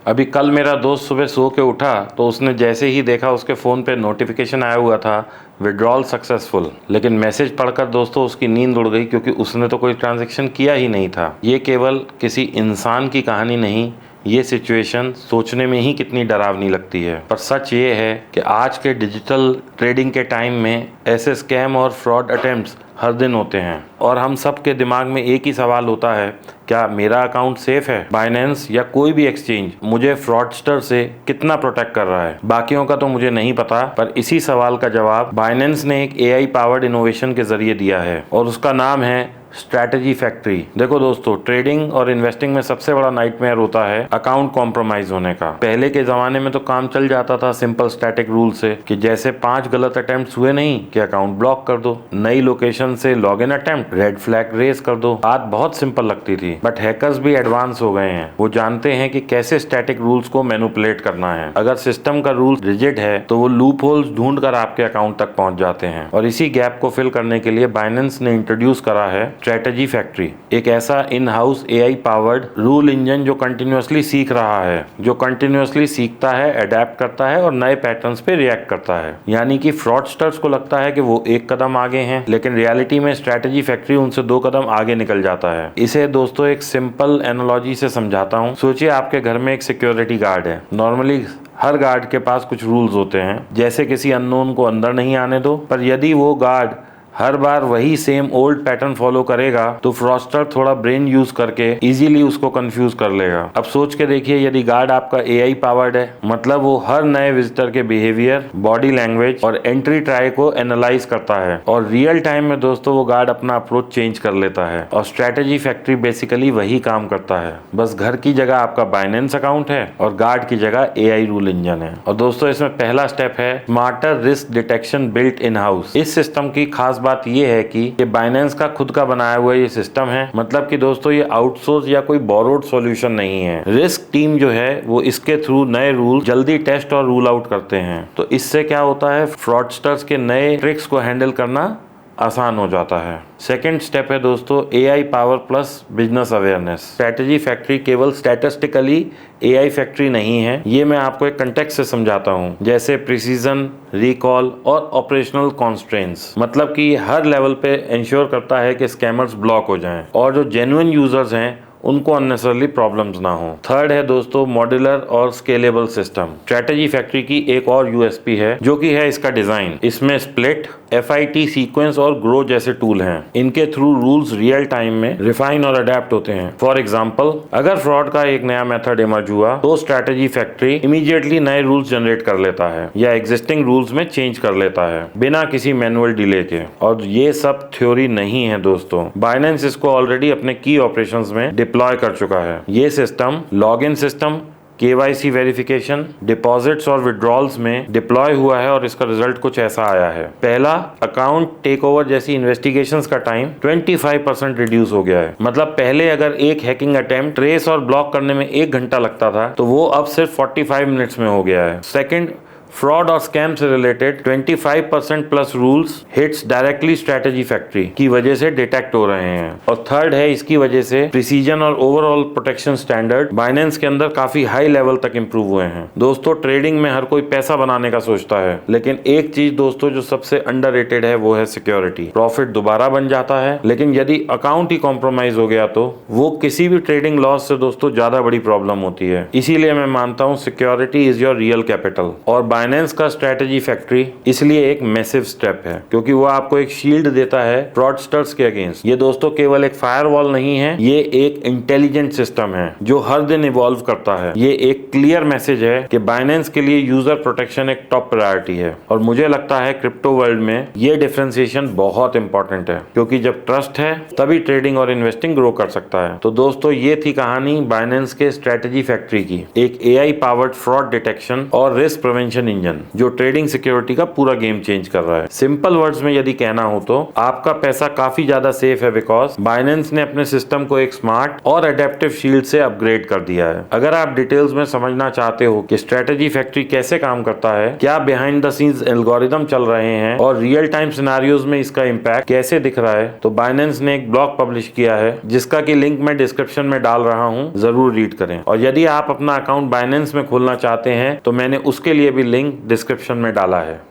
अभी कल मेरा दोस्त सुबह सो के उठा तो उसने जैसे ही देखा उसके फ़ोन पे नोटिफिकेशन आया हुआ था विड्रॉल सक्सेसफुल, लेकिन मैसेज पढ़कर दोस्तों उसकी नींद उड़ गई क्योंकि उसने तो कोई ट्रांजैक्शन किया ही नहीं था। ये केवल किसी इंसान की कहानी नहीं, ये सिचुएशन सोचने में ही कितनी डरावनी लगती है। पर सच ये है कि आज के डिजिटल ट्रेडिंग के टाइम में ऐसे स्कैम और फ्रॉड अटेम्प्ट्स हर दिन होते हैं और हम सब के दिमाग में एक ही सवाल होता है, क्या मेरा अकाउंट सेफ है? बाइनेंस या कोई भी एक्सचेंज मुझे फ्रॉडस्टर से कितना प्रोटेक्ट कर रहा है? बाकियों का तो मुझे नहीं पता, पर इसी सवाल का जवाब बाइनेंस ने एक एआई पावर्ड इनोवेशन के जरिए दिया है और उसका नाम है स्ट्रैटेजी फैक्ट्री। देखो दोस्तों, ट्रेडिंग और इन्वेस्टिंग में सबसे बड़ा नाइटमेयर होता है अकाउंट कॉम्प्रोमाइज होने का। पहले के जमाने में तो काम चल जाता था सिंपल स्टैटिक रूल से कि जैसे 5 गलत अटेम्प्ट्स हुए नहीं कि अकाउंट ब्लॉक कर दो, नई लोकेशन से log in attempt, red flag raise कर दो। बात बहुत सिंपल लगती थी, बट हैकर्स भी एडवांस हो गए हैं। वो जानते हैं कि कैसे स्टैटिक रूल्स को मैनिपुलेट करना है। अगर सिस्टम का रूल रिजिड है तो वो लूप होल्स ढूंढ कर आपके अकाउंट तक पहुंच जाते हैं और इसी गैप को फिल करने के लिए बाइनेंस ने इंट्रोड्यूस करा है स्ट्रैटेजी फैक्ट्री, एक ऐसा in house AI powered rule engine जो कंटिन्यूअसली सीख रहा है, जो कंटिन्यूअसली सीखता है, अडेप्ट करता है और नए पैटर्न्स पे रिएक्ट करता है। यानी कि फ्रॉडस्टर्स को लगता है कि वो एक कदम आगे हैं, लेकिन रियलिटी में स्ट्रैटेजी फैक्ट्री उनसे 2 कदम आगे निकल जाता है। इसे दोस्तों एक सिंपल एनालॉजी से समझाता हूँ। सोचिए आपके घर में एक सिक्योरिटी गार्ड है। नॉर्मली हर गार्ड के पास कुछ रूल्स होते हैं, जैसे किसी अननोन को अंदर नहीं आने दो, पर यदि वो गार्ड हर बार वही सेम ओल्ड पैटर्न फॉलो करेगा तो फ्रॉडस्टर थोड़ा ब्रेन यूज करके इजीली उसको कंफ्यूज कर लेगा। अब सोच के देखिए, यदि गार्ड आपका एआई पावर्ड है, मतलब वो हर नए विजिटर के बिहेवियर, बॉडी लैंग्वेज और एंट्री ट्राई को एनालाइज करता है और रियल टाइम में दोस्तों वो गार्ड अपना अप्रोच चेंज कर लेता है। और स्ट्रैटेजी फैक्ट्री बेसिकली वही काम करता है, बस घर की जगह आपका बाइनेंस अकाउंट है और गार्ड की जगह एआई रूल इंजन है। और दोस्तों इसमें पहला स्टेप है smarter risk detection built in house. इस सिस्टम की खास बात ये है कि ये बाइनेंस का खुद का बनाया हुआ ये सिस्टम है, मतलब कि दोस्तों ये आउटसोर्स या कोई बोरोड सॉल्यूशन नहीं है। रिस्क टीम जो है वो इसके थ्रू नए रूल जल्दी टेस्ट और रूल आउट करते हैं। तो इससे क्या होता है, फ्रॉडस्टर्स के नए ट्रिक्स को हैंडल करना आसान हो जाता है। सेकेंड स्टेप है दोस्तों AI power plus business awareness. Strategy factory केवल स्टैटिस्टिकली एआई फैक्ट्री नहीं है, ये मैं आपको एक कंटेक्स्ट से समझाता हूँ, जैसे प्रिसीजन, रिकॉल और ऑपरेशनल कॉन्स्ट्रेंट्स। मतलब कि हर लेवल पे इंश्योर करता है कि स्कैमर्स ब्लॉक हो जाएं और जो जेन्युइन यूजर्स हैं उनको अननेसेसरली प्रॉब्लम्स ना हो। थर्ड है दोस्तों मॉड्यूलर और स्केलेबल सिस्टम। स्ट्रैटेजी फैक्ट्री की एक और यूएसपी है जो कि है इसका डिजाइन। इसमें स्प्लिट, FIT, सीक्वेंस और ग्रो जैसे टूल हैं। इनके थ्रू रूल्स रियल टाइम में रिफाइन और अडेप्ट होते हैं। फॉर एग्जांपल, अगर फ्रॉड का एक नया मेथड इमर्ज हुआ तो स्ट्रैटेजी फैक्ट्री इमीडिएटली नए रूल्स जनरेट कर लेता है या एग्जिस्टिंग रूल्स में चेंज कर लेता है बिना किसी मैनुअल डिले के। और ये सब थ्योरी नहीं है दोस्तों, बाइनेंस इसको ऑलरेडी अपने की ऑपरेशंस में डिप्लॉय कर चुका है। ये system login system, KYC verification, deposits और विड्रॉल्स में डिप्लॉय हुआ है और इसका रिजल्ट कुछ ऐसा आया है। पहला, अकाउंट टेक ओवर जैसी इन्वेस्टिगेशंस का टाइम 25% रिड्यूस हो गया है। मतलब पहले अगर एक हैकिंग अटेम्प्ट ट्रेस और ब्लॉक करने में 1 घंटा लगता था तो वो अब सिर्फ 45 मिनट्स में हो गया है। सेकंड, फ्रॉड और स्कैम से related 25% plus rules hits directly strategy factory की वजह से डिटेक्ट हो रहे हैं। और थर्ड है, इसकी वजह से प्रिसीजन और ओवरऑल प्रोटेक्शन स्टैंडर्ड बाइनेंस के अंदर काफी हाई लेवल तक इंप्रूव हुए हैं। दोस्तों ट्रेडिंग में हर कोई पैसा बनाने का सोचता है, लेकिन एक चीज दोस्तों जो सबसे अंडररेटेड है वो है सिक्योरिटी। प्रॉफिट दोबारा बन जाता है, लेकिन यदि अकाउंट ही कॉम्प्रोमाइज हो गया तो वो किसी भी ट्रेडिंग लॉस से दोस्तों ज्यादा बड़ी प्रॉब्लम होती है। इसीलिए मैं मानता हूँ security is your real capital. और बाइनेंस का स्ट्रैटेजी फैक्ट्री इसलिए एक मैसिव स्टेप है क्योंकि वो आपको एक शील्ड देता है फ्रॉडस्टर्स के अगेंस्ट। ये दोस्तों केवल एक फायरवॉल नहीं है, ये एक इंटेलिजेंट सिस्टम है जो हर दिन इवॉल्व करता है। ये एक क्लियर मैसेज है कि बाइनेंस के लिए यूजर प्रोटेक्शन एक टॉप प्रायोरिटी है और मुझे लगता है क्रिप्टो वर्ल्ड में ये डिफरेंशिएशन बहुत इंपॉर्टेंट है क्योंकि जब ट्रस्ट है तभी ट्रेडिंग और इन्वेस्टिंग ग्रो कर सकता है। तो दोस्तों ये थी कहानी बाइनेंस के स्ट्रैटेजी फैक्ट्री की, एक एआई पावर्ड फ्रॉड डिटेक्शन और रिस्क प्रिवेंशन इंजन जो ट्रेडिंग सिक्योरिटी का पूरा गेम चेंज कर रहा है। सिंपल वर्ड्स में यदि कहना हो तो आपका पैसा काफी ज्यादा सेफ है बिकॉज बाइनेंस ने अपने सिस्टम को एक स्मार्ट और एडेप्टिव शील्ड से अपग्रेड कर दिया है। अगर आप डिटेल्स में समझना चाहते हो कि स्ट्रेटेजी फैक्ट्री कैसे काम करता है, क्या बिहाइंड द सीन्स एल्गोरिदम चल रहे हैं और रियल टाइम सिनेरियोज में इसका इम्पैक्ट कैसे दिख रहा है, तो बाइनेंस ने एक ब्लॉग पब्लिश किया है जिसका की लिंक मैं डिस्क्रिप्शन में डाल रहा हूँ, जरूर रीड करें। और यदि आप अपना अकाउंट बाइनेंस में खोलना चाहते हैं तो मैंने उसके लिए भी लिंक डिस्क्रिप्शन में डाला है।